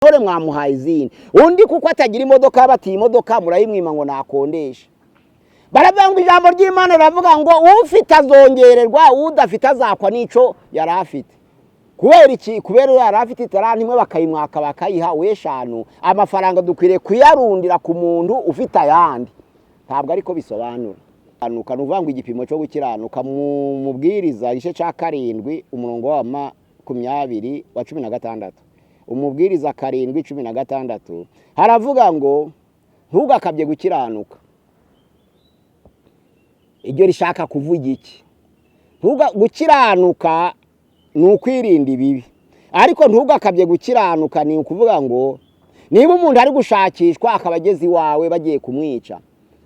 ntore mwamuhaye izindi undi kuko atagira imodoka batiye imodoka murayimwima ngo nakondesha. Baravuga ijambo ry'Imana ravuga ngo ufite azongererwa udafite azakwa nico yari afite. Kubera iki? Kubera yari afite itaranti imwe bakayimwaka bakayiha weshanu, amafaranga dukwiriye kuyarundira ku muntu ufite ayandi. Ntabwo ariko bisobanura. Anuka nuvanga igipimo cyo gukiranuka mu mubwiriza igice ca 7 umurongo wa 20:16. Umubwiriza 7:16 haravuga ngo ntugakabye gukiranuka. Iryo rishaka kuvuga iki? Gukiranuka ni ukwirinda ibibi, ariko ntugakabye gukiranuka ni ukuvuga ngo niba umuntu ari gushakishwa akabagezi wawe bagiye kumwica,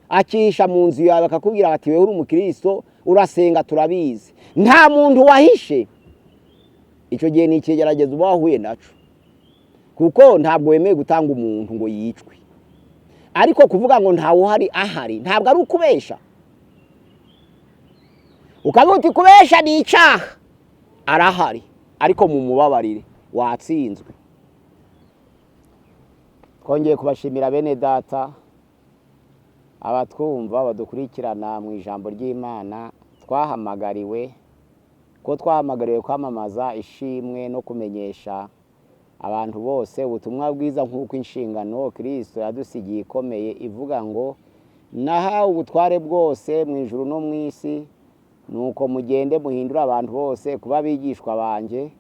akisha mu nzu yawe bakakubwira bati wewe uri umukristo urasenga turabizi, nta muntu wahishe, icyo gihe ni ikigerageza uba wahuye naco, kuko ntabwo wemeye gutanga umuntu ngo yicwe. Ariko kuvuga ngo ntawe uhari ahari ntabwo ari ukubesha. Ukavuga uti kubesha ni icaha, arahari ariko mu mubabarire watsinzwe. Twongeye kubashimira bene data abatwumva badukurikirana mu ijambo ry'Imana. Twahamagariwe kwamamaza ishimwe no kumenyesha abantu bose ubutumwa bwiza nk'uko inshingano Kristo yadusigiye ikomeye ivuga ngo nahawe ubutware bwose mu ijuru no mu isi, nuko mugende muhindura abantu bose kuba bigishwa banje.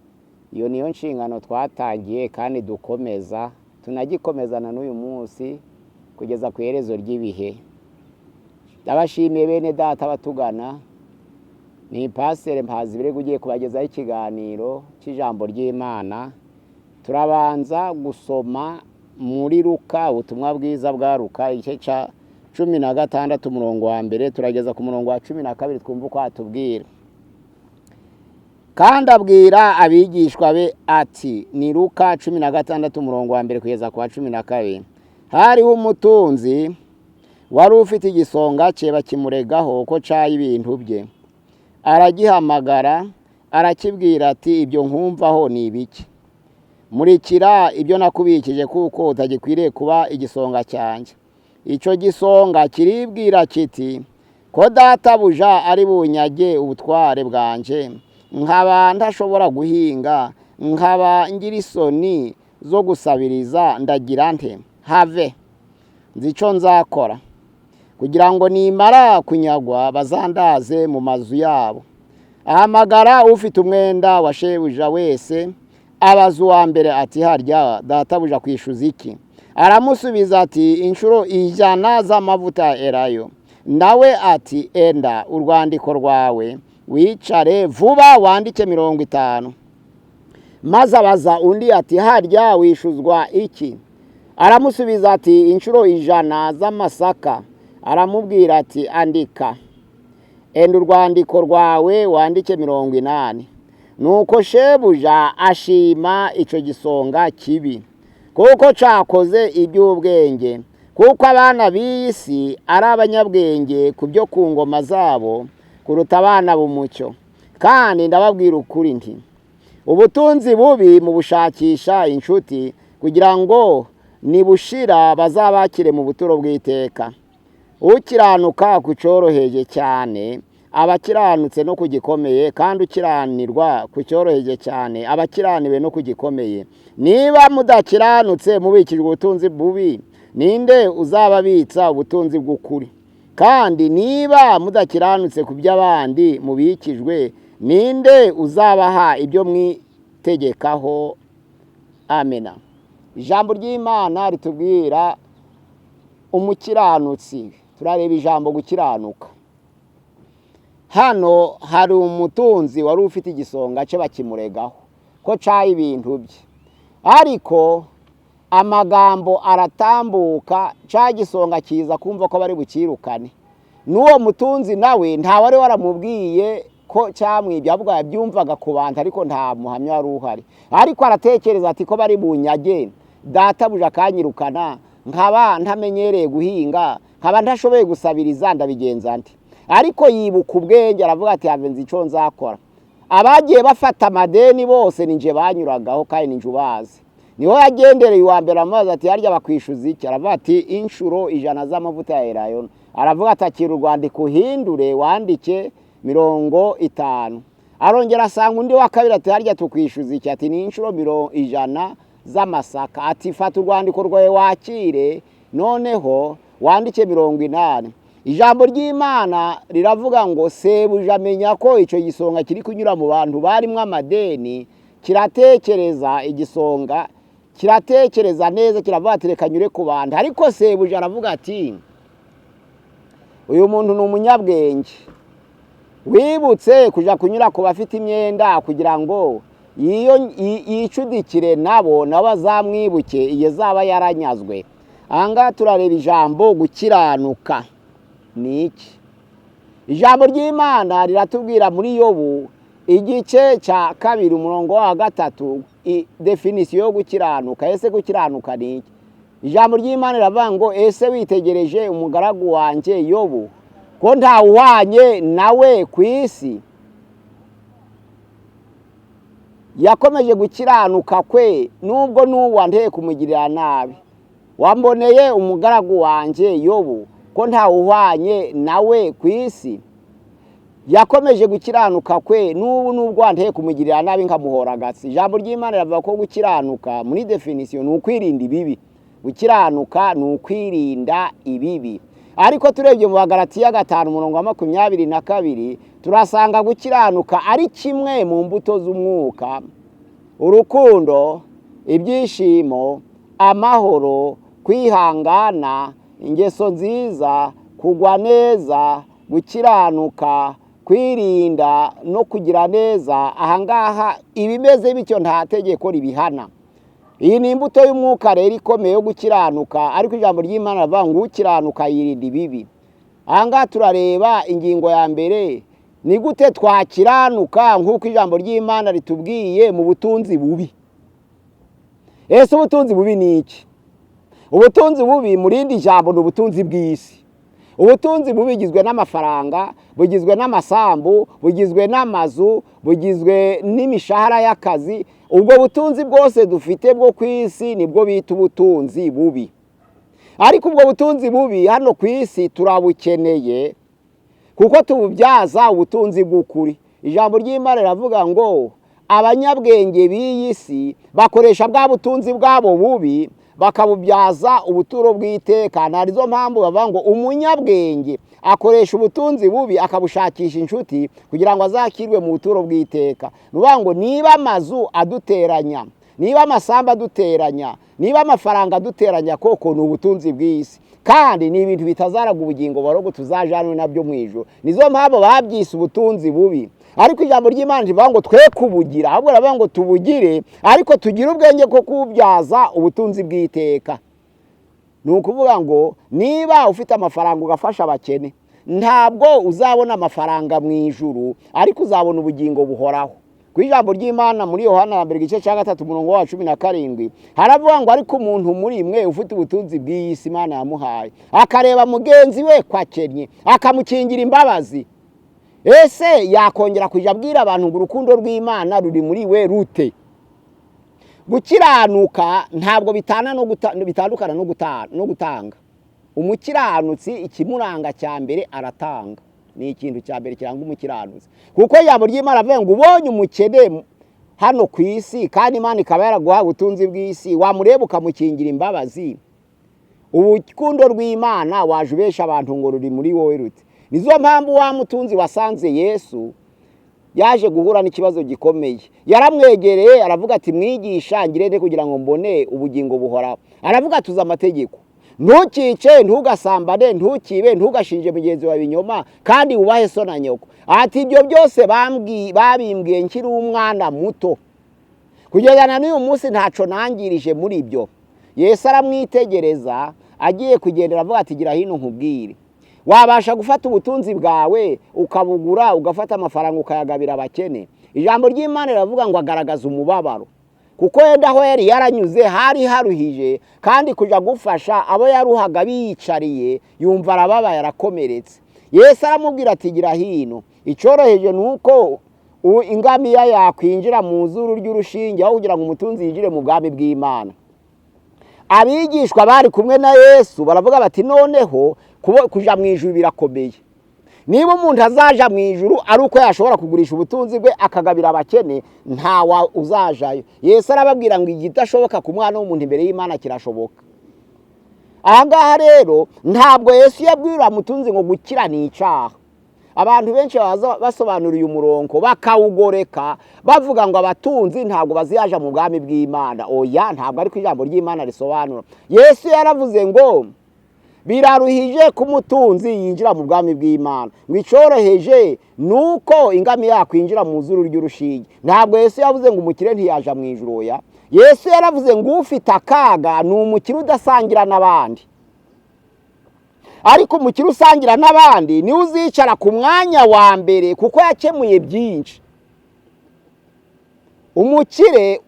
Iyo niyo nshingano twatangiye kandi dukomeza tunagikomezana n'uyu munsi kugeza ku iherezo ry'ibihe. Ndabashimiye bene data batugana. Ni Pastor Mpazibire ugiye kubagezaho ikiganiro cy'ijambo ry'Imana. Turabanza gusoma muri Luka, ubutumwa bwiza bwa Luka igice ca 16 umurongo wa mbere turageza ku murongo wa 12 twumva uko atubwira. Kandi abwira abigishwa be ati, ni Luka 16 umurongo wa mbere kugeza ku wa 12. Hariho umutunzi wari ufite igisonga cye bakimuregaho ko caye ibintu bye. Aragihamagara arakibwira ati, ibyo nkumvaho ni ibiki? Murikira ibyo nakubikije kuko utagikwiriye kuba igisonga cyanjye. Icyo gisonga kiribwira kiti, ko databuja ari bunyage ubutware bwanje, nkaba ntashobora guhinga, nkaba ngira isoni zo gusabiriza, ndagira nte? Have nzi icyo nzakora kugira ngo nimara kunyagwa bazandaze mu mazu yabo. Ahamagara ufite umwenda wa shebuja wese, abaza uwa mbere ati, harya databuja kwishyuza iki? Aramusubiza ati, inshuro 100 z'amavuta erayo. Nawe ati, enda urwandiko rwawe wicare vuba wandike 50. Maze abaza undi ati, harya wishyuzwa iki? Aramusubiza ati, inshuro 100 z'amasaka. Aramubwira ati, andika. Enda urwandiko rwawe wandike 80. Nuko shebuja ashima icyo gisonga kibi, kuko cakoze iby'ubwenge, kuko abana b'isi ari abanyabwenge ku byo ku ngoma zabo kuruta abana b'umucyo. Kandi ndababwira ukuri nti, ubutunzi bubi mu bushakisha inshuti, kugira ngo nibushira bazabakire mu buturo bw'iteka. Ukiranuka kucyoroheje cyane abakiranutse no kugikomeye, kandi ukiranirwa kucyoroheje cyane abakiraniwe no kugikomeye. Niba mudakiranutse mubikijwe ubutunzi bubi, ninde uzababitsa ubutunzi bw'ukuri? Kandi niba mudakiranutse ku by'abandi mubikijwe, ninde uzabaha ibyo mwitegekaho? Amena. Ijambo ry'Imana ritubwira umukiranutsi. Turareba ijambo gukiranuka. Hano hari umutunzi wari ufite igisonga cye bakimuregaho ko caye ibintu bye, ariko amagambo aratambuka, ca gisonga kiza kumva ko bari bukirukane. N'uwo mutunzi nawe nta wari waramubwiye ko cyamwibye, ahubwo yabyumvaga ku bantu ariko nta muhamya wari uhari. Ariko aratekereza ati, ko bari bunyage databuja akanyirukana, nkaba ntamenyereye guhinga, nkaba ntashoboye gusabiriza, ndabigenza nti? Ariko yibuka ubwenge aravuga ati, have nzi icyo nzakora. Abagiye bafata amadeni bose ninje banyuragaho kandi ninje ubazi. niho yagendereye uwa mbere amazi ati harya bakwishyuza iki? Aravuga ati inshuro 100 z'amavuta ya elayo. Aravuga ati akira urwandiko uhindure wandike 50. Arongera asanga undi wa kabiri ati harya tukwishyuza iki? Ati ni inshuro 100 z'amasaka. Ati fata urwandiko rwawe wakire noneho wandike 80. Ijambo ry'Imana riravuga ngo sebuja amenya ko icyo gisonga kiri kunyura mu bantu barimo amadeni, kiratekereza igisonga, kiratekereza neza, kiravuga ati reka nyure ku bantu. Ariko sebuja aravuga ati uyu muntu ni umunyabwenge, wibutse kuja kunyura ku bafite imyenda kugira ngo yicudikire nabo bazamwibuke iye zaba yaranyazwe. Ahangaha turareba ijambo gukiranuka ni iki. Ijambo ry'Imana riratubwira muri Yobu igice cya 2 umurongo wa 3 definisiyo yo gukiranuka. Ese gukiranuka ni iki? Ijambo ry'Imana riravuga ngo ese witegereje umugaragu wanjye Yobu ko ntawuhwanye nawe ku isi, yakomeje gukiranuka kwe nubwo n'uwanteye kumugirira nabi. Wamboneye umugaragu wanjye Yobu ko ntawuhwanye nawe ku isi, yakomeje gukiranuka kwe nubwo wanteye kumugirira nabi nkamuhora agatsi. Ijambo ry'Imana riravuga ko gukiranuka muri definisiyo ni ukwirinda ibibi. Gukiranuka ni ukwirinda ibibi. Ariko turebye mu Bagalatiya 5 umurongo wa 22 turasanga gukiranuka ari kimwe mu mbuto z'umwuka: urukundo, ibyishimo, amahoro, kwihangana, ingeso nziza, kugwa neza, gukiranuka, kwirinda no kugira neza. Ahangaha ibimeze bityo nta tegeko ribihana. Iyi ni imbuto y'umwuka rero ikomeye yo gukiranuka. Ariko ijambo ry'Imana rivuga ngo ukiranuka yirinda ibibi. Ahangaha turareba ingingo ya mbere, ni gute twakiranuka nk'uko ijambo ry'Imana ritubwiye mu butunzi bubi. Ese ubutunzi bubi ni iki? Ubutunzi bubi mu rindi jambo ni ubutunzi bw'isi. Ubutunzi bubi bugizwe n'amafaranga, bugizwe n'amasambu, bugizwe n'amazu, bugizwe n'imishahara y'akazi. Ubwo butunzi bwose dufite bwo ku isi nibwo bita ubutunzi bubi. Ariko ubwo butunzi bubi hano ku isi turabukeneye kuko tububyaza ubutunzi bw'ukuri. Ijambo ry'Imana riravuga ngo abanyabwenge b'iyi si bakoresha bwa butunzi bwabo bubi bakabubyaza ubuturo bw'iteka. Narizo mpamvu bavuga ngo umunyabwenge akoresha ubutunzi bubi akabushakisha inshuti kugira ngo azakirwe mu buturo bw'iteka. Nuvuga ngo niba amazu aduteranya, niba amasamba aduteranya, niba amafaranga aduteranya, koko ni ubutunzi bw'isi kandi ni ibintu bitazaraga ubugingo barogo tuzajanwe nabyo mu ijuru. Nizo mpamvu babyise ubutunzi bubi. Ariko ijambo ry'Imana rivuga ngo twe kubugira, ahubwo ravuga ngo tubugire, ariko tugire ubwenge ko kubyaza ubutunzi bw'iteka. Ni ukuvuga ngo niba ufite amafaranga ugafasha abakene, ntabwo uzabona amafaranga mu ijuru, ariko uzabona ubugingo buhoraho. Ku ijambo ry'Imana muri Yohana 1 igice cya 3 umurongo wa 17 haravuga ngo ariko umuntu muri mwe ufite ubutunzi bw'isi Imana yamuhaye akareba mugenzi we kwakennye akamukingira imbabazi, ese yakongera kuja abwira abantu ngo urukundo rw'Imana ruri muri we rute? Gukiranuka ntabwo bitandukana no gutanga. Umukiranutsi ikimuranga cya mbere aratanga. Ni ikintu cya mbere kiranga umukiranutsi. Kuko ijambo ry'Imana avuga ngo ubonye umukene hano ku isi kandi Imana ikaba yaraguha ubutunzi bw'isi, wamureba ukamukingira imbabazi, urukundo rw'Imana waje ubesha abantu ngo ruri muri wowe rute? Nizo mpamvu wa mutunzi wasanze Yesu yaje guhura n'ikibazo gikomeye. Yaramwegereye aravuga ati mwigisha ngirente kugira ngo mbone ubugingo buhoraho. Aravuga tuza amategeko: ntukice, ntugasambane, ntukibe, ntugashinje mugenzi wawe ibinyoma, kandi ubahe so na nyoko. Ati ibyo byose babimbwiye nkiri umwana muto, kugeza n'uyu munsi ntaco nangirije muri ibyo. Yesu aramwitegereza agiye kugendera avuga ati gira hino nkubwire, wabasha gufata ubutunzi bwawe ukabugura ugafata amafaranga ukayagabira abakene? Ijambo ry'Imana riravuga ngo agaragaza umubabaro, kuko yenda aho yari yaranyuze hari haruhije, kandi kuja gufasha abo yaruhaga biyicariye yumva arababaye arakomeretse. Yesu aramubwira ati gira hino. Icoroheje nuko ingamiya yakwinjira mu zuru ry'urushinge aho kugira ngo umutunzi yinjire mu bwami bw'Imana. Abigishwa bari kumwe na Yesu baravuga bati noneho kuja mu ijuru birakomeye. Niba umuntu azaja mu ijuru ari uko yashobora kugurisha ubutunzi bwe akagabira abakene, ntawa uzajayo. Yesu arababwira ngo igidashoboka ku mwana w'umuntu imbere y'Imana kirashoboka. Ahangaha rero ntabwo Yesu yabwira mutunzi ngo gukira ni icaha. Abantu benshi basobanura uyu murongo bakawugoreka bavuga ngo abatunzi ntabwo baziyaja mu bwami bw'Imana. Oya, ntabwo ari ko ijambo ry'Imana risobanura. Yesu yaravuze ngo biraruhije ko umutunzi yinjira mu bwami bw'Imana, ngo icoroheje nuko ingamiya yakwinjira mu zuru ry'urushinge. Ntabwo Yesu yavuze ngo umukire ntiyaja mu ijuru. Oya, Yesu yaravuze ngo ufite akaga ni umukire udasangira n'abandi. Ariko umukire usangira n'abandi ni uzicara ku mwanya wa mbere kuko yakemuye byinshi. Umukire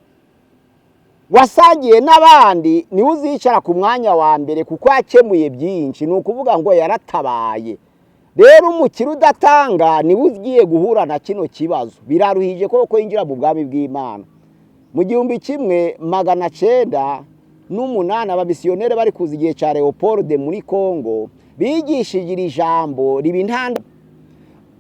wasangiye n'abandi ni uzicara ku mwanya wa mbere kuko yakemuye byinshi, ni ukuvuga ngo yaratabaye. Rero umukire udatanga ni ugiye guhura na kino kibazo. Biraruhije ko yinjira mu bwami bw'Imana. Mu 1908 abamisiyoneri bari kuza igihe cya Leopold muri Kongo bigishije iri jambo riba intanda,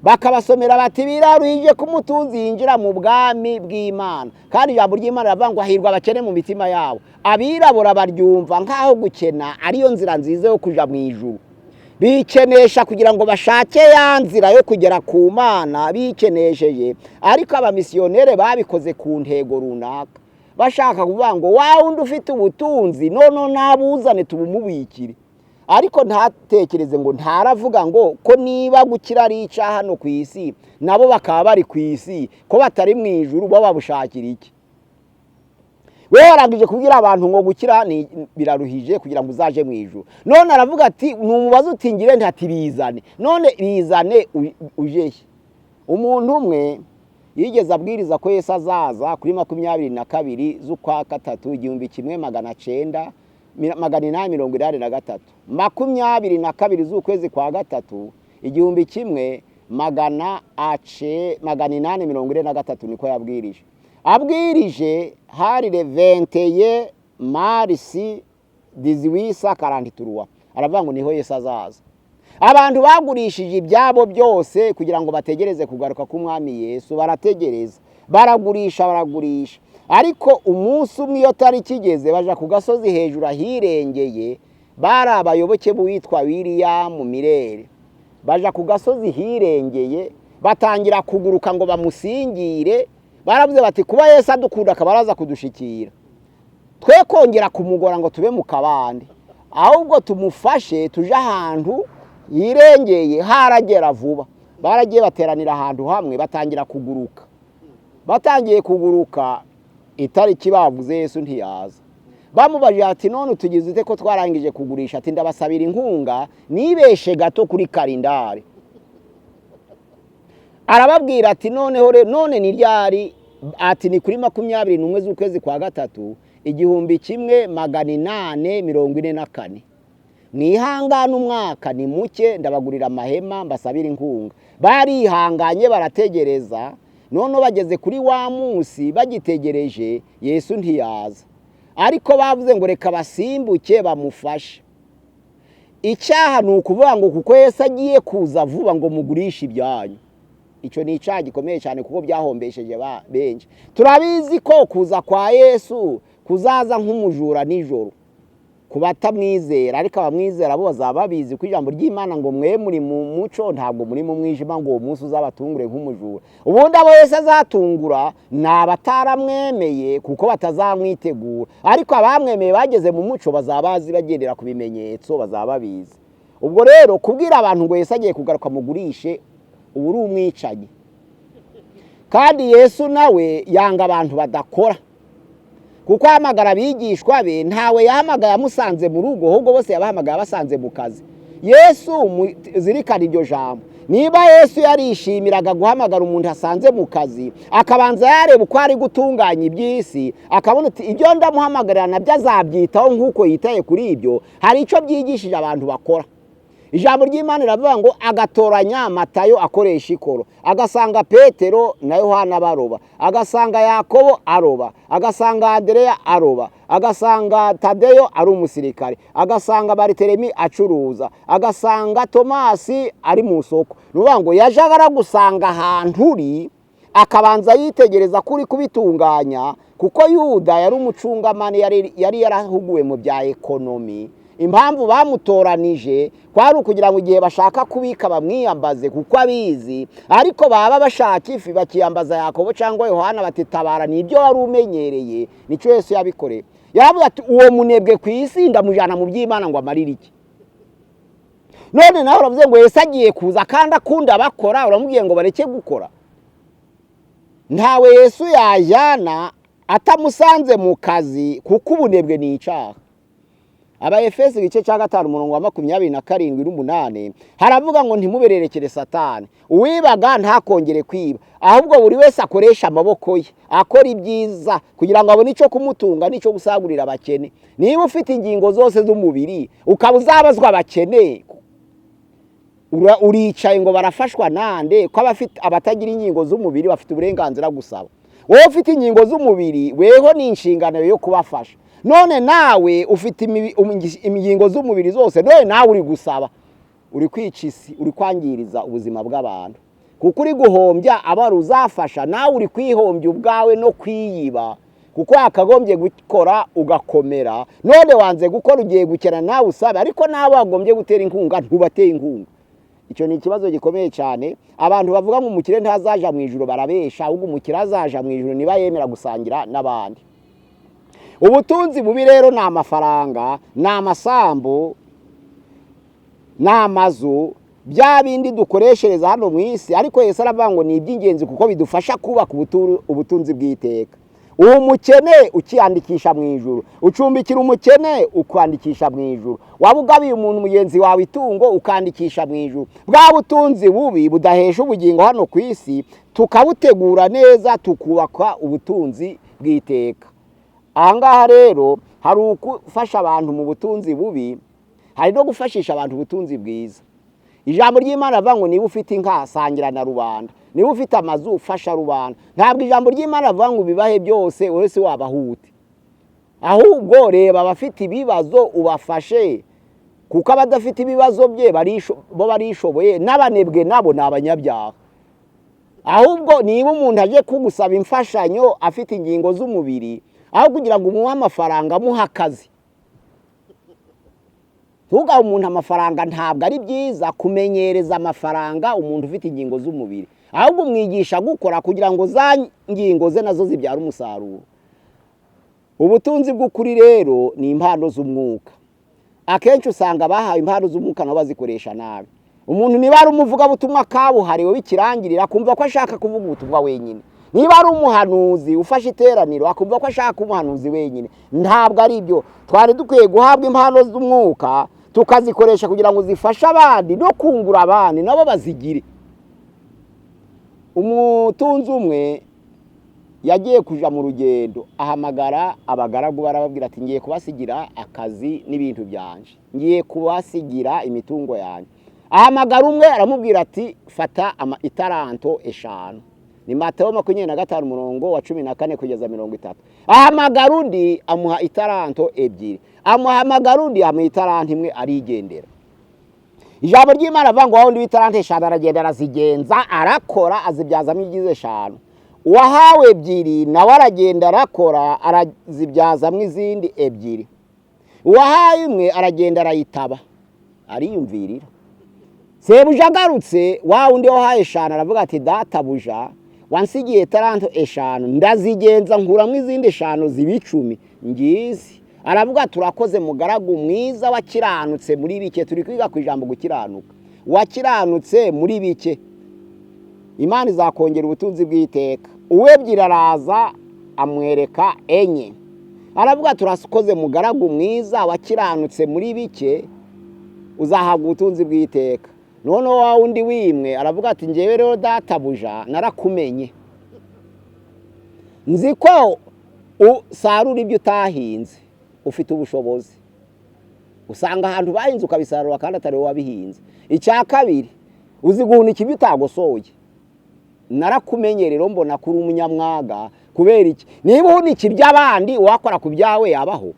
bakabasomera bati biraruhije ko umutunzi yinjira mu bwami bw'Imana. Kandi ijambo ry'Imana ravuga ngo hahirwa abakene mu mitima yabo. Abirabura baryumva nkaho gukena ariyo nzira nziza yo kuja mu ijuru. Bikenesha kugira ngo bashake ya nzira yo kugera ku Mana bikenesheje. Ariko abamisiyoneri babikoze ku ntego runaka, bashaka kuvuga ngo wa wundi ufite ubutunzi none nabuzane tubumubikire. Ariko ntatekereze ngo ntaravuga ngo ko niba gukira ari icaha hano ku isi, nabo bakaba bari ku isi, ko batari mu ijuru bo babushakira iki? We warangije kubwira abantu ngo gukira ni biraruhije kugira ngo uzaje mu ijuru. None aravuga ati numubaza uti ngire ntati bizane. None bizane ujehe. Umuntu umwe yigeze abwiriza ko Yesu azaza kuri 22 z'ukwa 3 1983 22 z'ukwezi kwa 3 1843 niko yabwirije. Abwirije hari le 21 marisi 1843. Aravuga ngo niho Yesu azaza. Abantu bagurishije ibyabo byose kugira ngo bategereze kugaruka k'umwami Yesu, barategereza, baragurisha. Ariko umunsi umwe iyo tari kigeze baja ku gasozi hejuru ahirengeye, bari abayoboke b'uwitwa William Mirere. Baja ku gasozi hirengeye batangira kuguruka ngo bamusingire. Baravuze bati kuba Yesu adukunda akabaraza kudushikira, twe kongera kumugora ngo tube mu kabande, ahubwo tumufashe tuje ahantu yirengeye haragera vuba. Baragiye bateranira ahantu hamwe batangira kuguruka. Batangiye kuguruka itariki bavuze Yesu ntiyaza. Bamubajije ati none tugize ute ko twarangije kugurisha? Ati ndabasabira inkunga nibeshe gato kuri kalendari. Arababwira ati none ni ryari? Ati ni kuri 21 z'ukwezi kwa 3 1844. Mwihangana umwaka ni muke ndabagurira amahema mbasabira inkunga. Barihanganye barategereza. None bageze kuri wa munsi bagitegereje Yesu ntiyaza. Ariko bavuze ngo reka basimbuke bamufashe. Icyaha ni ukuvuga ngo kuko Yesu agiye kuza vuba ngo mugurishe ibyanyu. Icyo ni icyaha gikomeye cyane kuko byahombesheje benshi. Turabizi ko kuza kwa Yesu kuzaza nk'umujura nijoro kubatamwizera, ariko abamwizera bo bazaba bizi ko ijambo ry'Imana ngo mwe muri mu muco ntabwo muri mu mwijima ngo uwo munsi uzabatungure nk'umujura. Ubundi abo Yesu azatungura n'abataramwemeye kuko batazamwitegura, ariko abamwemeye bageze mu muco bazabazi bagendera ku bimenyetso bazaba bizi. Ubwo rero kubwira abantu ngo Yesu agiye kugaruka mugurishe ubu uri umwicanyi. Kandi Yesu nawe yanga abantu badakora, kuko ahamagara abigishwa be ntawe yahamagaye amusanze mu rugo, ahubwo bose yabahamagaye basanze mu kazi. Yesu zirikana iryo jambo. Niba Yesu yarishimiraga guhamagara umuntu asanze mu kazi, akabanza yareba uko ari gutunganya iby'isi, akabona ati ibyo ndamuhamagarira nabyo azabyitaho nk'uko yitaye kuri ibyo, hari icyo byigishije abantu bakora. ijambo ry'Imana riravuga ngo agatoranya Matayo akoresha ikoro, agasanga Petero na Yohana baroba, agasanga Yakobo aroba, agasanga Andereya aroba, agasanga Tadeyo ari umusirikare, agasanga Baritelemi acuruza, agasanga Tomasi ari mu soko. Nuvuga ngo yaje gusanga ahantu uri akabanza yitegereza kuri kubitunganya, kuko Yuda yari umucungamani, yari yarahuguwe mu bya ekonomi. Impamvu bamutoranije kwari ukugira ngo igihe bashaka kubika bamwiyambaze kuko abizi, ariko baba bashaka ifi bakiyambaza Yakobo cyangwa Yohana batitabara, nibyo wari umenyereye. Nico Yesu yabikoreye. Yaravuze ati uwo munebwe ku isi ndamujana mu by'Imana ngo amarire iki? None nawe uravuze ngo Yesu agiye kuza kandi akunda bakora, uramubwiye ngo bareke gukora? Ntawe Yesu yajyana atamusanze mu kazi, kuko ubunebwe ni icyaha. Abaefesi igice cya 5:27-8 haravuga ngo ntimubererekere Satani. Uwibaga ntakongere kwiba, ahubwo buri wese akoresha amaboko ye akora ibyiza kugira ngo abone icyo kumutunga n'icyo gusagurira abakene. Niba ufite ingingo zose z'umubiri ukaba uzabazwa abakene, uricaye ngo barafashwa nande? Ko abatagira ingingo z'umubiri bafite uburenganzira gusaba. Wowe ufite ingingo z'umubiri, weho ni inshingano yo kubafasha. None nawe ufite ingingo z'umubiri zose, none nawe uri gusaba, uri kwica isi, uri kwangiriza ubuzima bw'abantu, kuko uri guhombya abari uzafasha, nawe uri kwihombya ubwawe no kwiyiba, kuko akagombye gukora ugakomera. None wanze gukora, ugiye gukena nawe usaba, ariko nawe wagombye gutera inkunga ntubateye inkunga. Icyo ni ikibazo gikomeye cyane. Abantu bavuga ngo umukire ntazaja mu ijuru barabesha, ahubwo umukire azaja mu ijuru niba yemera gusangira n'abandi. Ubutunzi bubi rero ni amafaranga, ni amasambu, ni amazu, bya bindi dukoreshereza hano mu isi. Ariko Yesu aravuga ngo ni iby'ingenzi kuko bidufasha kubaka ubutunzi bw'iteka. Uwo mukene ukiyandikisha mu ijuru, ucumbikira umukene ukwandikisha mu ijuru, waba ugabiye umuntu mugenzi wawe itungo ukandikisha mu ijuru. Bwa butunzi bubi budahesha ubugingo hano ku isi tukabutegura neza, tukubaka ubutunzi bw'iteka. Ahangaha rero hari ugufasha abantu mu butunzi bubi, hari no gufashisha abantu ubutunzi bwiza. Ijambo ry'Imana rivuga ngo niba ufite inka sangira na rubanda, niba ufite amazu ufasha rubanda. Ntabwo ijambo ry'Imana rivuga ngo bibahe byose wese wabahute, ahubwo reba abafite ibibazo ubafashe, kuko abadafite ibibazo bye bo barishoboye, n'abanebwe nabo ni abanyabyaha. Ahubwo niba umuntu aje kugusaba imfashanyo afite ingingo z'umubiri, aho kugira ngo umuhe amafaranga amuha akazi. Ntugahe umuntu amafaranga, ntabwo ari byiza kumenyereza amafaranga umuntu ufite ingingo z'umubiri, ahubwo umwigisha gukora kugira ngo za ngingo ze nazo zibyara umusaruro. Ubutunzi bw'ukuri rero ni impano z'umwuka. Akenshi usanga bahawe impano z'umwuka nabo bazikoresha nabi. Umuntu niba ari umuvugabutumwa kabuhariwe w'ikirangirira kumva ko ashaka kuvuga ubutumwa wenyine. Niba ari umuhanuzi ufashe iteraniro akumva ko ashaka umuhanuzi wenyine, ntabwo ari byo. Twari dukwiye guhabwa impano z'umwuka tukazikoresha kugira ngo zifashe abandi no kungura abandi nabo bazigire. Umutunzi umwe yagiye kuja mu rugendo, ahamagara abagaragu barababwira ati ngiye kubasigira akazi n'ibintu byanje, ngiye kubasigira imitungo yanjye. Ahamagara umwe aramubwira ati fata itaranto 5. Ni Matayo 25:14-30. Ahamagara undi amuha itaranto 2. Amuhamagara undi amuha itaranto 1 arigendera. Ijambo ry'Imana avuga ngo wundi w'itaranto 5 aragenda arazigenza, arakora azibyazamo igize 5. Uwahawe 2 nawe aragenda arakora arazibyazamo izindi 2. Uwahaye 1 aragenda arayitaba ariyumvirira. Sebuja agarutse, wa wundi wahaye 5 aravuga ati databuja wansigiye itaranto 5, ndazigenza nkuramo izindi 5 ziba 10 ngizi. Aravuga turakoze mugaragu mwiza wakiranutse muri bike. Turi kwiga ku ijambo gukiranuka. Wakiranutse muri bike, Imana izakongera ubutunzi bw'iteka. Uwebyira araza amwereka 4. Aravuga turakoze mugaragu mwiza wakiranutse muri bike, uzahabwa ubutunzi bw'iteka. None wa wundi w'imwe aravuga ati ngewe rero databuja narakumenye, nzi ko usarura ibyo utahinze, ufite ubushobozi. usanga ahantu bahinze ukabisarura kandi atari wowe wabihinze. Icya kabiri, uzi guhunika ibyo utagosoye. Narakumenye rero mbona kuri umunyamwaga. Kubera iki? Niba uhunika iby'abandi wakora ku byawe yabaho.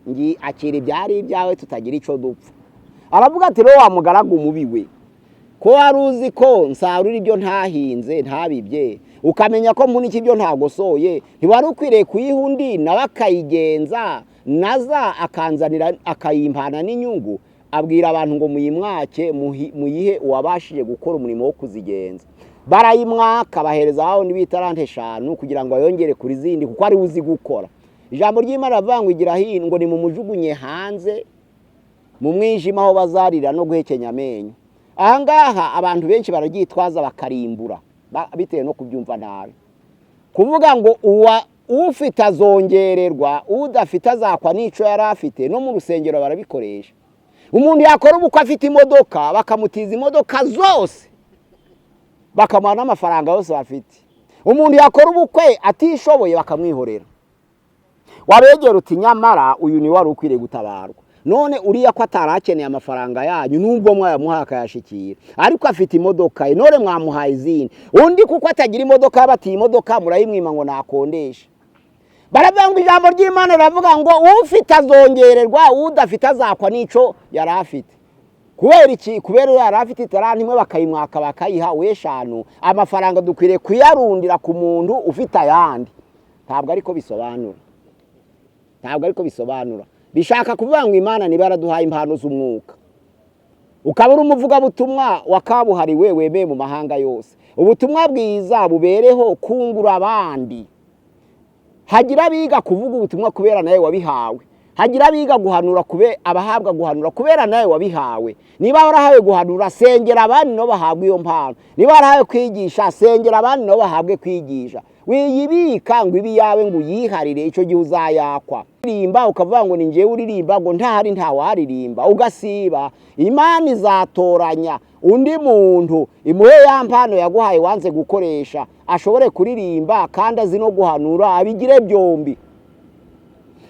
Ngi akira ibyari ibyawe tutagira ico dupfa. Aravuga ati rero wa mugaragu mubi we, ko waruzi ko nsarura ibyo ntahinze ntabibye, ukamenya ko mpunika ibyo ntagosoye, ntiwari ukwiriye kuyihundi nawe akayigenza naza akanzanira akayimpana n'inyungu. Abwira abantu ngo muyimwake muyihe uwabashije gukora umurimo wo kuzigenza. Barayimwaka bahereza aho nibitarante 5 kugira ngo ayongere kuri zindi kuko ari uzi gukora. Ijambo ry'Imana ravangwa igira hino ngo ni mu mujugunye hanze mu mwijima aho bazarira no guhekenya amenyo. Ahangaha abantu benshi baragitwaza bakarimbura bitewe no kubyumva nabi. Kuvuga ngo ufite azongererwa, udafite azakwa nico yari afite, no mu rusengero barabikoresha. Umuntu yakora ubukwe afite imodoka bakamutiza imodoka zose bakamuha n'amafaranga yose bafite. Umuntu yakora ubukwe atishoboye bakamwihorera. Wabegera uti nyamara uyu ni wari ukwiriye gutabarwa. None uriya ko atarakeneye amafaranga yanyu nubwo mwayamuhaka yashikira, ariko afite imodoka none mwamuhaye izindi. Undi kuko atagira imodoka bati imodoka murayimwima ngo nakondesha. Baravanga ijambo ry'Imana ravuga ngo ufite azongererwa, udafite azakwa nico yari afite. Kubera iki? Kubera yari afite itaranti imwe bakayimwaka bakayiha we5. Amafaranga dukwiriye kuyarundira ku muntu ufite ayandi. Ntabwo ariko bisobanura. Ntabwo ariko bisobanura. Bishaka kuvuga ngo Imana nibaraduhaye impano z'umwuka. Ukabura umuvuga butumwa wakabuhariwe wemeye mu mahanga yose. Ubutumwa bwiza bubereho kungura abandi. Hagira biga kuvuga ubutumwa kubera nawe wabihawe. Hagira biga guhanura abahabwa guhanura kubera nawe wabihawe. Niba warahawe guhanura sengera abandi no bahabwa iyo mpano. Niba warahawe kwigisha sengera abandi no bahabwe kwigisha. Wiyibika ngo ibi yawe ngo yiharire ico gihe uzayakwa. Rimba ukavuga ngo ni njewe uririmba ngo ntahari ntawaririmba ugasiba. Imana izatoranya undi muntu imuhe ya mpano yaguhaye wanze gukoresha ashobore kuririmba kandi azi no guhanura abigire byombi.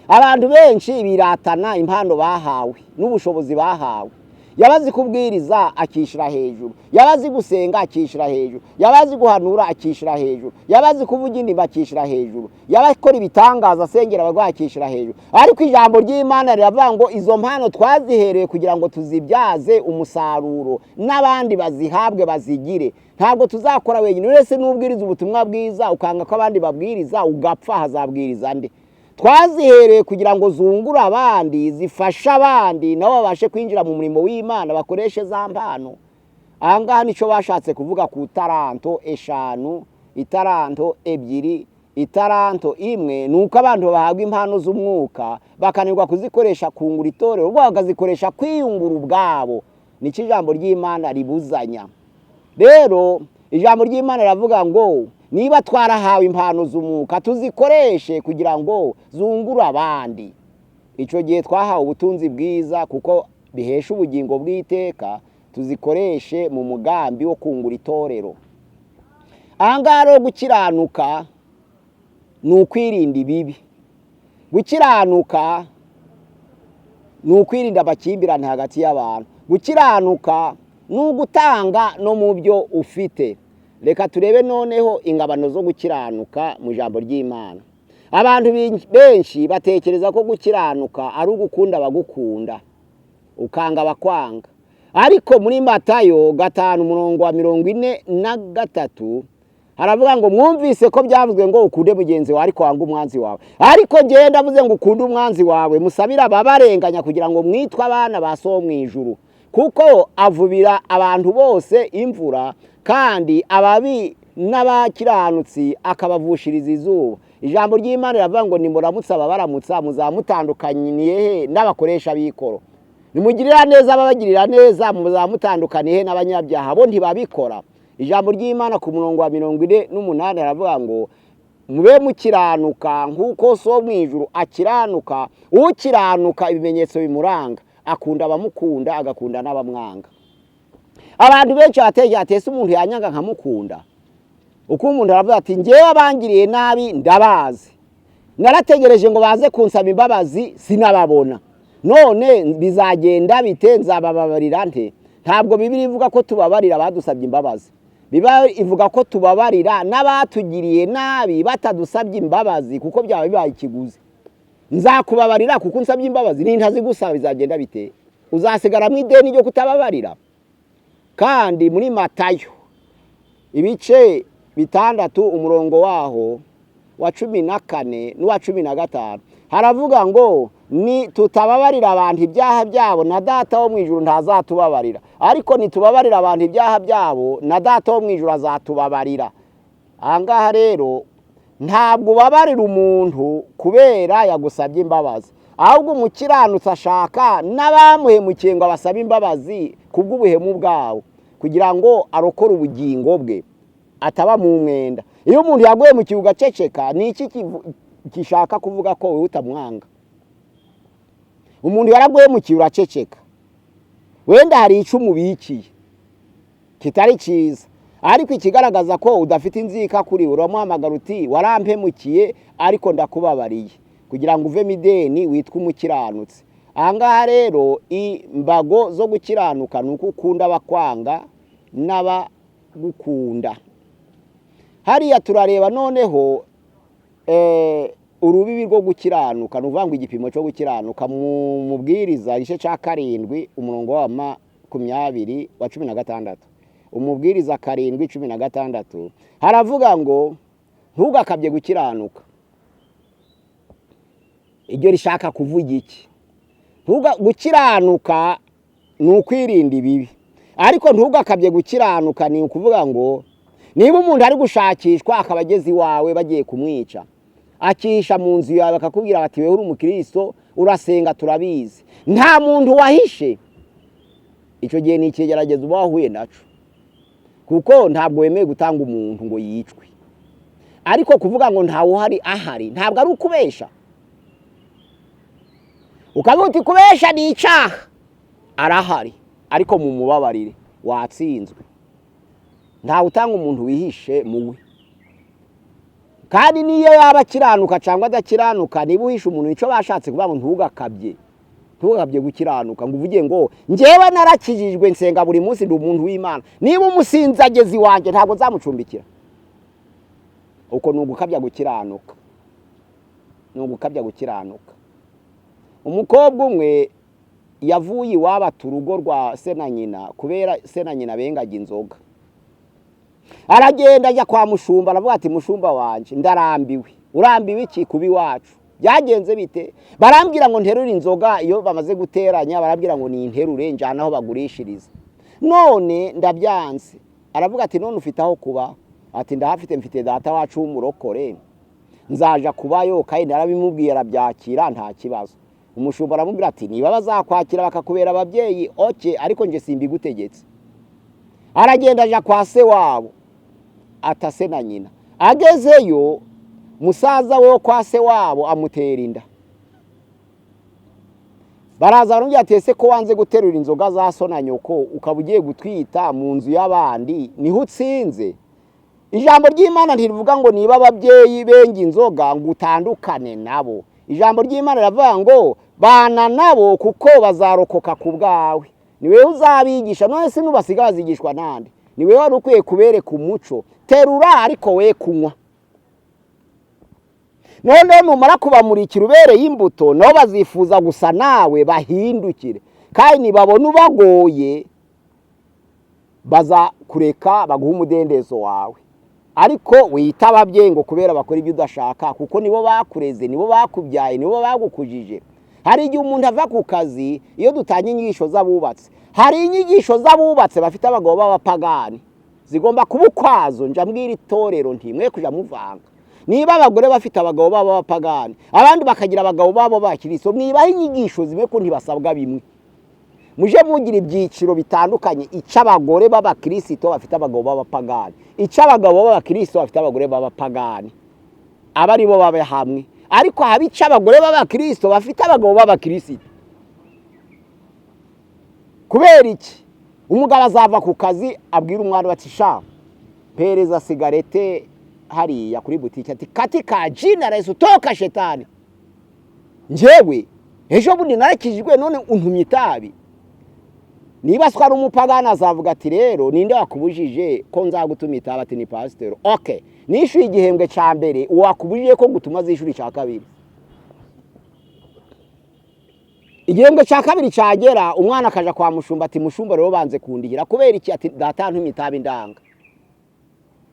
Abantu benshi biratana impano bahawe n'ubushobozi bahawe. Yabazi kubwiriza akishira hejuru, yabazi gusenga akishira hejuru, yabazi guhanura akishira hejuru, yabazi kuvuga indimba akishira hejuru, yabakora ibitangaza asengera abagwa akishira hejuru. Ariko ijambo ry'Imana riravuga ngo izo mpano twazihereye kugira ngo tuzibyaze umusaruro n'abandi bazihabwe bazigire. Ntabwo tuzakora wenyine. Wese n'ubwiriza ubutumwa bwiza ukanga ko abandi babwiriza ugapfa, hazabwiriza nde? Twazihereye kugira ngo zungura abandi, zifasha abandi nabo babashe kwinjira mu murimo w'Imana bakoreshe za mpano. Ahangaha nico bashatse kuvuga ku taranto 5, itaranto 2, itaranto 1 nuko abantu bahabwa impano z'umwuka bakanirwa kuzikoresha kungura itorero ubwo bakazikoresha kwiyungura ubwabo. Nico ijambo ry'Imana ribuzanya. Rero ijambo ry'Imana ravuga ngo niba twarahawe impano z'umwuka tuzikoreshe kugira ngo zungura abandi. Ico gihe twahawe ubutunzi bwiza kuko bihesha ubugingo bw'iteka, tuzikoreshe mu mugambi wo kungura itorero. Angaro gukiranuka n'ukwirinda ibibi. Gukiranuka n'ukwirinda abakimbirane hagati y'abantu. Gukiranuka n'ugutanga no mu byo ufite. Reka turebe noneho ingabano zo gukiranuka mu ijambo ry'Imana. Abantu benshi batekereza ko gukiranuka ari ugukunda abagukunda ukanga abakwanga. Ariko muri Matayo 5:43 haravuga ngo mwumvise ko byavuzwe ngo ukunde mugenzi wawe ariko wanga umwanzi wawe. Ariko ngiye ndavuze ngo ukunde umwanzi wawe, musabira ababarenganya kugira ngo mwitwe abana ba so mu ijuru. Kuko avubira abantu bose imvura kandi ababi n'abakiranutsi akabavushiriza izuba. Ijambo ry'Imana riravuga ngo nimuramutsa ababaramutsa muzamutandukaniye n'abakoresha bikoro. Nimugirira neza ababagirira neza muzamutandukaniye n'abanyabyaha bo ntibabikora. Ijambo ry'Imana ku murongo wa 48 haravuga ngo mube mukiranuka nkuko so mu ijuru akiranuka. Ukiranuka ibimenyetso bimuranga, akunda abamukunda agakunda n'abamwanga. Abantu benshi bategeye atese umuntu yanyanga nkamukunda. Uko umuntu aravuga ati ngewe abangiriye nabi ndabazi, narategereje ngo baze kunsaba imbabazi sinababona. none bizagenda bite nzabababarira nte? Ntabwo Bibiliya ivuga ko tubabarira abadusabye imbabazi, Bibiliya ivuga ko tubabarira n'abatugiriye nabi batadusabye imbabazi, kuko byaba bibaye ikiguzi. Nzakubabarira kuko unsabye imbabazi, nintazi gusaba bizagenda bite? Uzasigara mu ideni ryo kutababarira? Kandi muri Matayo ibice 6 umurongo waho wa 14 n'uwa 15 haravuga ngo ni tutababarira abantu ibyaha byabo na data wo mu ijuru ntazatubabarira, ariko nitubabarira abantu ibyaha byabo na data wo mu ijuru azatubabarira. Ahangaha rero ntabwo ubabarira umuntu kubera yagusabye imbabazi, ahubwo umukiranutsi ashaka n'abamuhemukiye ngo abasabe imbabazi kubw'ubuhemu bwawo, kugira ngo arokore ubugingo bwe ataba mu mwenda. Iyo umuntu yaguye mu kibuga ceceka, ni iki gishaka kuvuga ko wewe utamwanga? Umuntu yaraguye mu kibuga ceceka, wenda hari icyo umubikiye kitari cyiza, ariko ikigaragaza ko udafite inzika kuri uramuhamagara uti warampemukiye ariko ndakubabariye, kugira ngo uve mideni witwa umukiranutsi. Ahangaha rero imbago zo gukiranuka nuko ukunda abakwanga n'abagukunda. Hariya turareba noneho urubibi rwo gukiranuka, nuvuga ngo igipimo cyo gukiranuka mu mubwiriza igice cya 7 umurongo wa 16. Umubwiriza 7:16 haravuga ngo ntugakabye gukiranuka. Iryo rishaka kuvuga iki? Gukiranuka ni ukwirinda ibibi, ariko ntugakabye gukiranuka ni ukuvuga ngo niba umuntu ari gushakishwa akaba ageze iwawe bagiye kumwica, akisha mu nzu yawe bakakubwira bati wewe uri umukristo urasenga turabizi, nta muntu wahishe, icyo gihe ni ikigerageza uba wahuye naco, kuko ntabwo wemeye gutanga umuntu ngo yicwe. Ariko kuvuga ngo ntawe uhari ahari ntabwo ari ukubesha. Ukavuga uti kubesha ni icyaha, arahari ariko mu mubabarire watsinzwe. Ntawe utanga umuntu wihishe muwe, kandi niyo yaba akiranuka cyangwa adakiranuka, niba uhishe umuntu icyo bashatse kuvuga ngo ntugakabye gukiranuka, ngo uvuge ngo njyewe narakijijwe nsenga buri munsi ndi umuntu w'Imana, niba umusinzagezi wanjye ntabwo nzamucumbikira. Uko nugukabya gukiranuka, Umukobwa umwe yavuye iwabo urugo rwa se na nyina kubera se na nyina bengaga inzoga. Aragenda ajya kwa mushumba, aravuga ati mushumba wanje ndarambiwe. Urambiwe iki? Kubi wacu byagenze bite? Barambwira ngo nterure inzoga, iyo bamaze guteranya barambwira ngo ni interure njana aho bagurishiriza, none ndabyanze. Aravuga ati none ufite aho kuba? Ati ndahafite, mfite data wacu w'umurokore, nzaja kubayo kandi narabimubwiye arabyakira nta kibazo. Umushumba aramubwira ati niba bazakwakira bakakubera ababyeyi oke, ariko nje simbigutegetse. Aragenda aja kwa se wabo atase na nyina, agezeyo musaza we kwa se wabo amutera inda. Baraza barumva ati ese ko wanze guterura inzoga za so na nyoko ukaba ugiye gutwita mu nzu y'abandi niho utsinze? Ijambo ry'Imana ntirivuga ngo niba ababyeyi benga inzoga ngo utandukane nabo. Ijambo ry'Imana riravuga ngo bana nabo kuko bazarokoka ku bwawe. Ni wewe uzabigisha, none se nubasiga bazigishwa nande? Ni wewe wari ukwiye kubereka umuco. Terura ariko we kunywa. None numara kubamurikira ubereye imbuto, nabo bazifuza gusa nawe bahindukire, kandi nibabona ubagoye baza kureka baguha umudendezo wawe. Ariko wita ababyeyi ngo kubera bakora ibyo udashaka, kuko nibo bakureze, nibo bakubyaye, nibo bagukujije. Hari igihe umuntu ava ku kazi, iyo dutanye inyigisho z'abubatse, hari inyigisho z'abubatse bafite abagabo b'abapagani zigomba kuba ukwazo. Nja mbwira itorero ntimwe kuja muvanga. Niba abagore bafite abagabo b'abapagani, abandi bakagira abagabo babo bakiriso, niba inyigisho zimwe ko ntibasabwa bimwe. Muje mugira ibyiciro bitandukanye, ic'abagore b'abakristo bafite abagabo b'abapagani, ic'abagabo b'abakristo bafite abagore b'abapagani, abari bo babe hamwe. Ariko habica abagore b'abakristo bafite abagabo b'abakristo. Kubera iki? Umugabo azava ku kazi abwira umwana bati sha pereza sigarete hariya kuri butike, ati katika jina la Yesu toka shetani. Njyewe ejo bundi narakijijwe none untumye itabi. Niba swari umupagana azavuga ati rero ninde wakubujije ko nzagutuma itabi? Ati ni pasiteri. Okay, nishyuye igihembwe cya mbere, wakubujije ko ngutuma zishuri cya kabiri. Igihembwe cya kabiri cyagera, umwana akaja kwa mushumba ati mushumba rero banze kundihira kubera iki? Ati data ntumye itabi ndanga.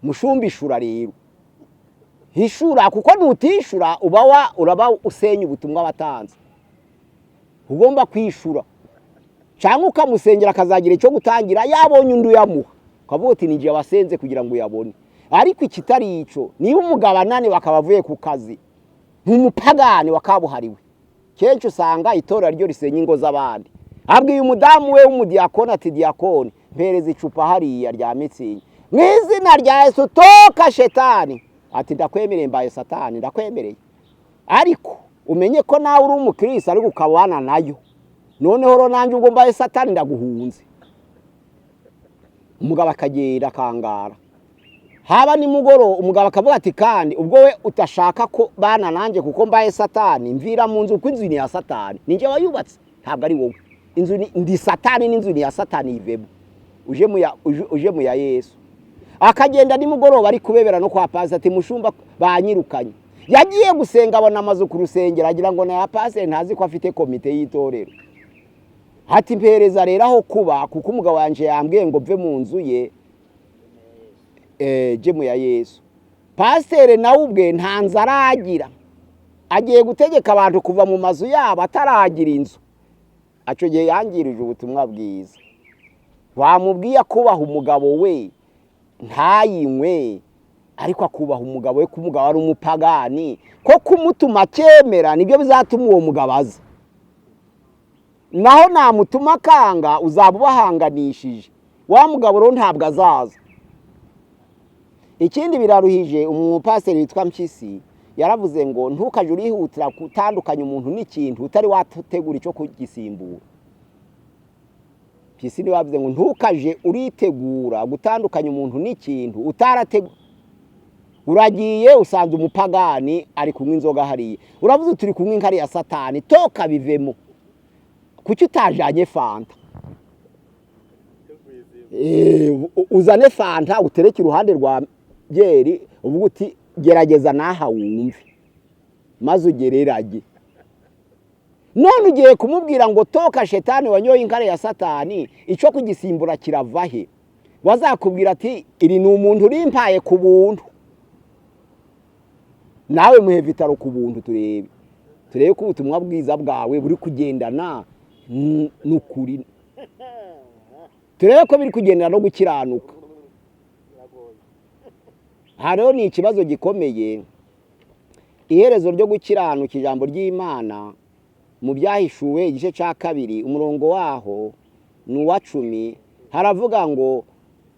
Mushumba ishura rero, hishura, kuko nutishura uraba usenya ubutumwa watanze. Ugomba kwishura, cyangwa ukamusengera akazagira icyo gutangira, yabonye undi uyamuha ukavuga uti nije wasenze kugira ngo uyabone. Ariko ikitari ico, niba umugabanane bakabavuye ku kazi, ntumupagane wakabuhariwe. Kenshi usanga itora ryo risenya ingo z'abandi. Abwiye umudamu we w'umudiyakoni ati diyakoni mpereza icupa hariya rya mitsingi, mwizina rya Yesu toka shetani. Ati ndakwemereye mbaye satani, ndakwemereye. Ariko umenye ko nawe uri umukristo ari gukabana nayo. Noneho ro nanje ubwo mbaye satani ndaguhunze. Umugabo akagenda akangara. Haba ni mugoro umugabo akavuga ati kandi ubwo we utashaka ko bana nanje kuko mbaye satani, mvira mu nzu, kw'inzu ni ya satani. Ninje wayubatse, ntabwo ari wowe. Inzu ndi satani, n'inzu ni ya satani ivemo. Uje mu ya Yesu. Akagenda ni mugoroba ari kubebera no kwa pastor ati mushumba banyirukanye. Yagiye gusenga abona amazu ku rusengero, agira ngo na ya pastor ntazi ko afite komite y'itorero. Hati mpereza rero aho kuba, kuko umugabo wanje yambwiye ngo mve mu nzu ye je mu ya Yesu. Pastor nawe ubwe nta nzara agira, agiye gutegeka abantu kuva mu mazu yabo ataragira inzu. Aco gihe yangirije ubutumwa bwiza. Wamubwiye kubaha umugabo we ntayinywe, ariko akubaha umugabo we, ko umugabo ari umupagani, ko kumutuma cyemera nibyo bizatuma uwo mugabo aza. Naho namutuma kanga uzaba ubahanganishije, wa mugabo rero ntabwo azaza. Ikindi biraruhije, umupasiteri witwa Mpyisi yaravuze ngo ntukaje urihutira gutandukanya umuntu n'ikintu utari wategura icyo kugisimbura. Mpyisi ni wavuze ngo ntukaje uritegura gutandukanya umuntu n'ikintu utarategura. Uragiye usanze umupagani ari kunywa inzoga hariya, uravuze turi kunywa inkari ya satani, toka bivemo. Kuki utajanye fanta? Uzane fanta utereke iruhande rwa byeri, uvuga uti gerageza naha wumve, maze ugererage. None ugiye kumubwira ngo toka shetani wanyoye inkare ya satani, icyo kugisimbura kiravahe? Wazakubwira ati iri ni umuntu urimpaye ku buntu, nawe muhe vitaro ku buntu, turebe ko ubutumwa bwiza bwawe buri kugendana n'ukuri, turebe ko biri kugendana no gukiranuka. Hariho ni ikibazo gikomeye. Iherezo ryo gukiranuka, ijambo ry'Imana mu Byahishuwe igice cya 2 umurongo waho ni uwa 10, haravuga ngo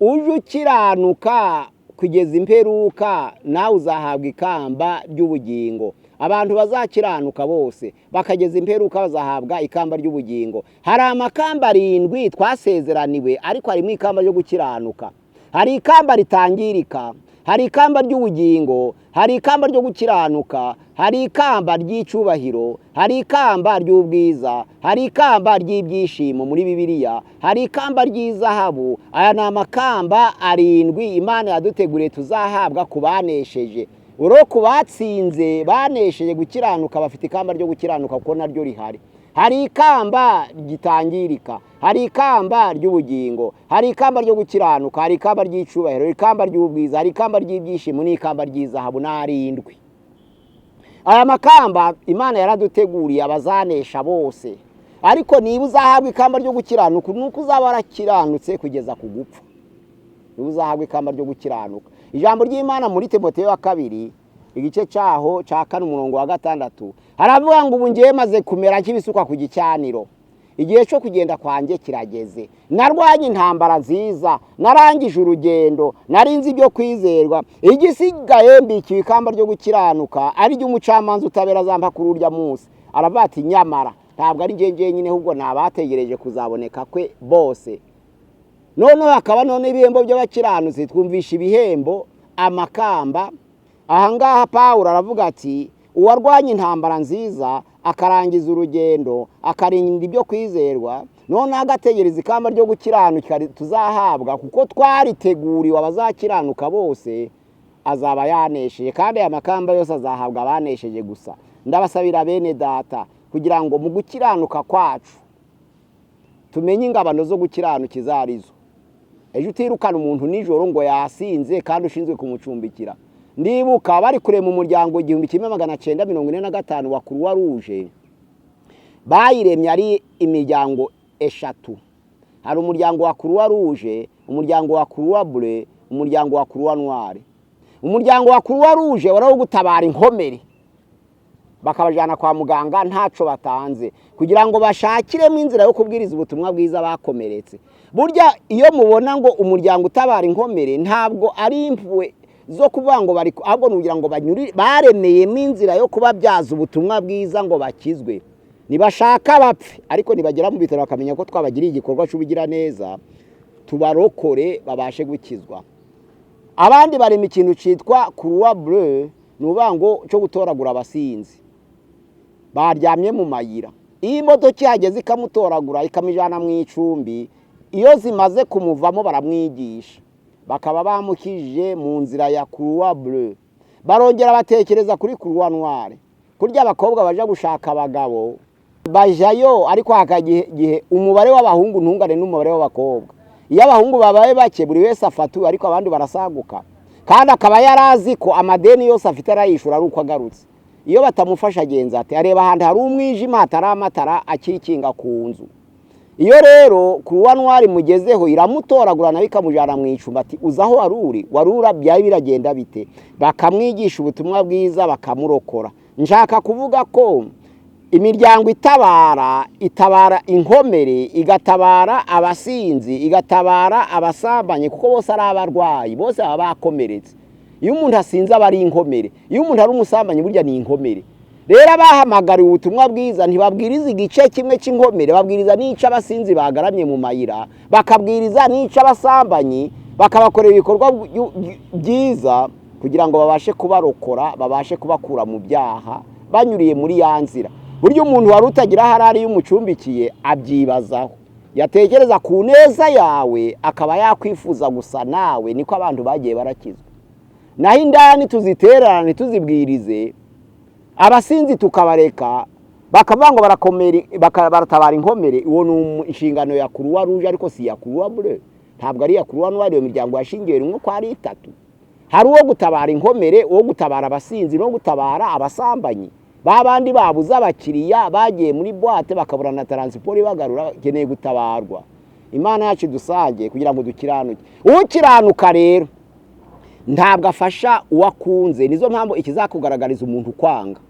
uje ukiranuka kugeza imperuka nawe uzahabwa ikamba ry'ubugingo. Abantu bazakiranuka bose bakageza imperuka bazahabwa ikamba ry'ubugingo. Hari amakamba 7 twasezeraniwe, ariko harimo ikamba ryo gukiranuka. Hari ikamba ritangirika, hari ikamba ry'ubugingo, hari ikamba ryo gukiranuka, hari ikamba ry'icubahiro, hari ikamba ry'ubwiza, hari ikamba ry'ibyishimo muri Bibiliya, hari ikamba ry'izahabu. Aya ni amakamba 7 Imana yaduteguriye tuzahabwa kubanesheje. Uro kubatsinze banesheje gukiranuka bafite ikamba ryo gukiranuka, kuko naryo rihari. Hari ikamba gitangirika, hari ikamba ry'ubugingo, hari ikamba ryo gukiranuka, hari ikamba ry'icubahiro, ikamba ry'ubwiza, hari ikamba ry'ibyishimo n'ikamba ry'izahabu. Narindwi aya makamba Imana yaraduteguriye abazanesha bose. Ariko niba uzahabwa ikamba ryo gukiranuka, nuko uzaba warakiranutse kugeza ku gupfa. Niba uzahabwa ikamba ryo gukiranuka, ijambo ry'Imana muri Timoteyo wa 2 igice cyaho cya 4 umurongo wa 6 haravuga ngo ubu ngiye maze kumera nk'ibisuka ku gicaniro, igihe cyo kugenda kwanjye kirageze. Narwanye intambara nziza, narangije urugendo, narinzi ibyo kwizerwa, igisigaye mbikiwe ikamba ryo gukiranuka, ari ryo umucamanza utabera zamba kuri urya munsi. Aravuga ati nyamara ntabwo ari nje nyine, ahubwo nabategereje kuzaboneka kwe bose. None hakaba none ibihembo by'abakiranutsi. Twumvisha ibihembo, amakamba. Ahangaha Pawulo aravuga ati uwarwanya intambara nziza akarangiza urugendo akarinda ibyo kwizerwa none agategereza ikamba ryo gukiranuka tuzahabwa kuko twariteguriwe abazakiranuka bose azaba yanesheje kandi aya makamba yose azahabwa abanesheje gusa. Ndabasabira bene data kugira ngo mu gukiranuka kwacu tumenye ingabano zo gukiranuka izarizo. Ejo utirukana umuntu nijoro ngo yasinze kandi ushinzwe kumucumbikira. Ndibuka bari kure mu muryango 1945 wa Croix Rouge bayiremye ari imiryango eshatu. Hari umuryango wa Croix Rouge, umuryango wa Croix Bleue, umuryango wa Croix Noire. Umuryango wa Croix Rouge waraho gutabara inkomere bakabajana kwa muganga ntaco batanze kugira ngo bashakiremo inzira yo kubwiriza ubutumwa bwiza bakomeretse. Burya iyo mubona ngo umuryango utabara inkomere ntabwo ari impuwe zo kuvuga ngo bari ahubwo nugira ngo banyuri baremeyemo inzira yo kubabyaza ubutumwa bwiza ngo bakizwe. Nibashaka bapfe ariko nibagera mu bitaro bakamenya ko twabagiriye igikorwa cy'ubugira neza tubarokore babashe gukizwa. Abandi bari mu kintu citwa Croix Bleue nubango cyo gutoragura abasinzi. Baryamye mu mayira. Iyi modoka yageze ikamutoragura ikamijana mu icumbi, iyo zimaze kumuvamo baramwigisha. Bakaba bamukije mu nzira ya Croix Bleue. Barongera batekereza kuri Croix Noire. Kurya abakobwa baje gushaka abagabo bajayo ariko hakagihe umubare w'abahungu ntungane n'umubare w'abakobwa. Iyo abahungu babaye bake buri wese afatu ariko abandi barasaguka. Kandi akaba yarazi ko amadeni yose afite arayishura ari uko agarutse. Iyo batamufasha agenza ati areba handi hari umwijima hatari amatara akikinga ku nzu. Iyo rero Croix Noire mugezeho iramutoragura nayo ikamujana mu icumba ati uzaho warura byaye biragenda bite. Bakamwigisha ubutumwa bwiza bakamurokora. Nshaka kuvuga ko imiryango itabara inkomere, igatabara abasinzi, igatabara abasambanye kuko bose ari abarwayi, bose baba bakomeretse. Iyo umuntu asinze aba ari inkomere, iyo umuntu ari umusambanyi burya ni inkomere. Rero abahamagariwe ubutumwa bwiza ntibabwiriza igice kimwe cy'inkomere, babwiriza n'ica abasinzi bagaramye mu mayira, bakabwiriza n'ica abasambanyi, bakabakorera ibikorwa byiza kugira ngo babashe kubarokora, babashe kubakura mu byaha banyuriye muri ya nzira. Buryo umuntu wari utagira harari y'umucumbikiye abyibazaho, yatekereza ku neza yawe akaba yakwifuza gusa nawe. Niko abantu bagiye barakizwa. Naho indani tuzitererane tuzibwirize, abasinzi tukabareka bakavuga ngo baratabara inkomere. Uwo ni inshingano ya Croix Rouge ariko si ya Croix Bleue, ntabwo ari ya Croix Noire. Iyo miryango yashingiwe rimwe ko ari 3. Hari uwo gutabara inkomere, uwo gutabara abasinzi no gutabara abasambanyi. Babandi babuza abakiriya bagiye muri boîte bakabura na transport bagarura geneye gutabarwa. Imana yacu dusange kugira ngo dukiranuke. Ukiranuka rero ntabwo afasha uwakunze. Nizo mpamvu ikizakugaragariza umuntu kwanga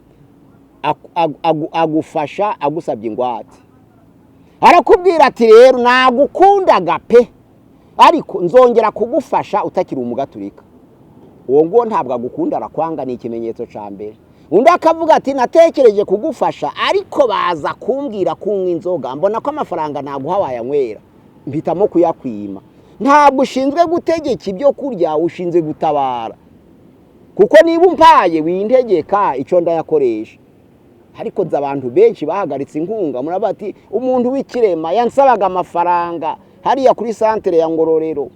agufasha agusabye ingwate. Arakubwira ati rero nagukundaga pe ariko nzongera kugufasha utakiri umugaturika. Uwo ngo ntabwo agukunda arakwanga. Ni ikimenyetso ca mbere. Undi akavuga ati natekereje kugufasha ariko baza kumbwira kunywa inzoga, mbona ko amafaranga naguha wayanywera, mpitamo kuyakwima. Ntabwo ushinzwe gutegeka ibyo kurya, ushinzwe gutabara. Kuko niba umpaye wintegeka icyo ndayakoresha. Ariko nza abantu benshi bahagaritse inkunga, murabati umuntu w'ikirema yansabaga amafaranga hariya kuri centre ya Ngororero,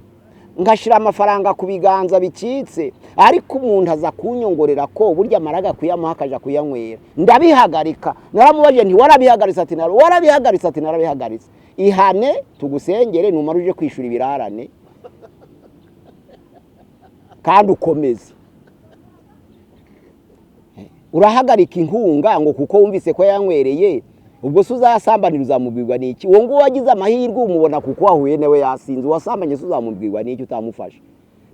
ngashira amafaranga ku biganza bicitse, ariko umuntu aza kunyongorera ko burya maraga kuyamuha akaja kuyanywera. Ndabihagarika. Naramubaje nti warabihagaritse ati warabihagaritse ati narabihagaritse. Ihane tugusengere numara uje kwishura ibirarane kandi ukomeze. Urahagarika inkunga ngo kuko wumvise ko yanywereye, ubwo suzasambanira uzamubwirwa niki? Uwo ngo wagize amahirwe umubona kuko wahuye newe yasinze, wasambanye uzamubwirwa niki utamufasha?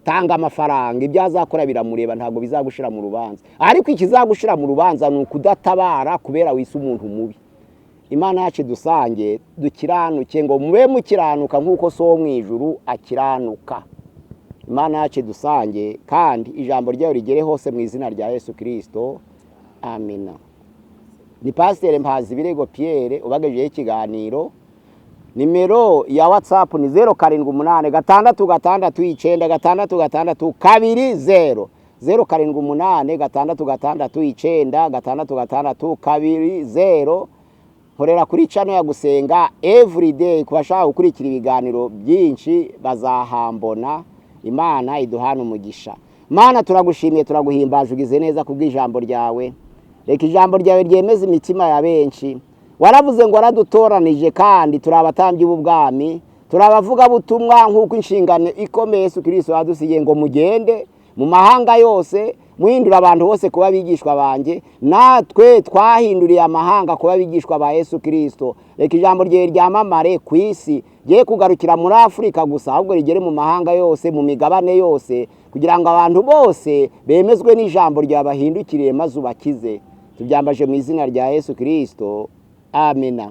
Tanga amafaranga, ibyo azakora biramureba, ntabwo bizagushira mu rubanza. Ariko ikizagushira mu rubanza ni ukudatabara kubera wise umuntu mubi. Imana yacu dusange dukiranuke ngo mube mukiranuka nkuko so wo mwijuru akiranuka. Imana yacu dusange kandi ijambo ryayo rigere hose mu izina rya Yesu Kristo. Amina. Ni Pasteur Mpazibirego Pierre ubagejeje ikiganiro. Nimero ya WhatsApp ni 0786 669 620 07866692 nkorera kuri channel ya gusenga everyday kubashaka gukurikira ibiganiro byinshi bazahambona. Imana iduhana umugisha. Mana turagushimiye turaguhimbaje ugize neza kubw'ijambo ryawe. Reka ijambo ryawe ryemeze imitima ya benshi. Waravuze ngo waradutoranije kandi turabatambyi b'ubwami, turabavuga butumwa nk'uko inshingano ikomeye Yesu Kristo yadusigiye ngo mugende mu mahanga yose muhindura abantu bose kuba bigishwa banje. Natwe twahinduriye amahanga kuba bigishwa ba Yesu Kristo. Reka ijambo rye ryamamare ku isi, giye kugarukira muri Afrika gusa, ahubwo rigere mu mahanga yose, mu migabane yose, kugira ngo abantu bose bemezwe n'ijambo ryabahindukiriye maze ubakize. Tubyambaje mu izina rya Yesu Kristo. Amina.